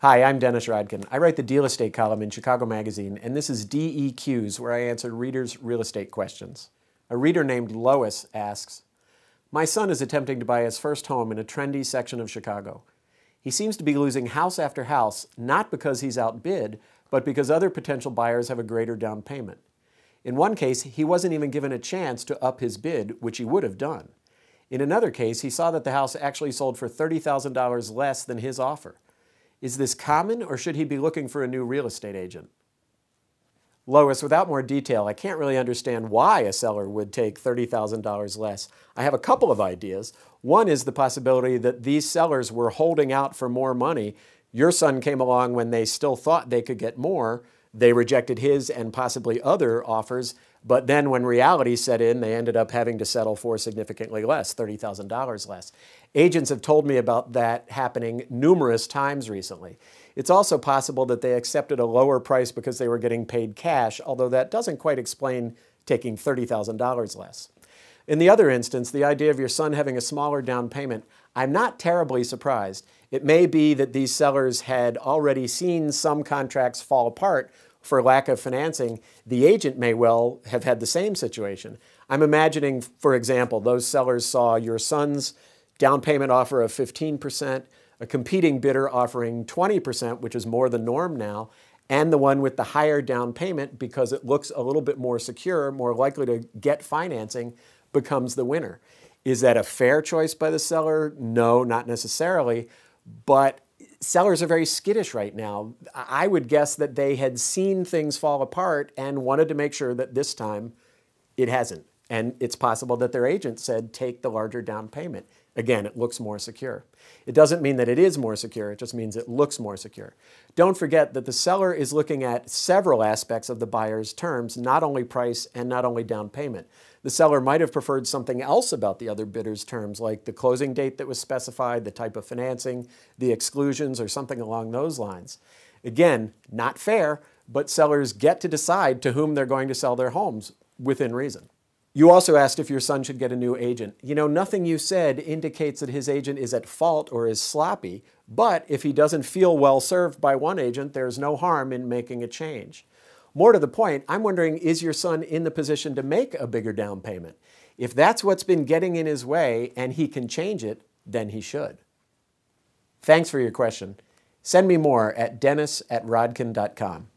Hi, I'm Dennis Rodkin. I write the Deal Estate column in Chicago Magazine, and this is DEQs, where I answer readers' real estate questions. A reader named Lois asks, my son is attempting to buy his first home in a trendy section of Chicago. He seems to be losing house after house, not because he's outbid, but because other potential buyers have a greater down payment. In one case, he wasn't even given a chance to up his bid, which he would have done. In another case, he saw that the house actually sold for $30,000 less than his offer. Is this common, or should he be looking for a new real estate agent? Lois, without more detail, I can't really understand why a seller would take $30,000 less. I have a couple of ideas. One is the possibility that these sellers were holding out for more money. Your son came along when they still thought they could get more. They rejected his and possibly other offers, but then when reality set in, they ended up having to settle for significantly less, $30,000 less. Agents have told me about that happening numerous times recently. It's also possible that they accepted a lower price because they were getting paid cash, although that doesn't quite explain taking $30,000 less. In the other instance, the idea of your son having a smaller down payment, I'm not terribly surprised. It may be that these sellers had already seen some contracts fall apart for lack of financing. The agent may well have had the same situation. I'm imagining, for example, those sellers saw your son's down payment offer of 15%, a competing bidder offering 20%, which is more the norm now, and the one with the higher down payment, because it looks a little bit more secure, more likely to get financing, becomes the winner. Is that a fair choice by the seller? No, not necessarily, but sellers are very skittish right now. I would guess that they had seen things fall apart and wanted to make sure that this time it hasn't. And it's possible that their agent said, take the larger down payment. Again, it looks more secure. It doesn't mean that it is more secure, it just means it looks more secure. Don't forget that the seller is looking at several aspects of the buyer's terms, not only price and not only down payment. The seller might have preferred something else about the other bidder's terms, like the closing date that was specified, the type of financing, the exclusions, or something along those lines. Again, not fair, but sellers get to decide to whom they're going to sell their homes within reason. You also asked if your son should get a new agent. You know, nothing you said indicates that his agent is at fault or is sloppy, but if he doesn't feel well served by one agent, there's no harm in making a change. More to the point, I'm wondering, is your son in the position to make a bigger down payment? If that's what's been getting in his way and he can change it, then he should. Thanks for your question. Send me more at dennis@rodkin.com.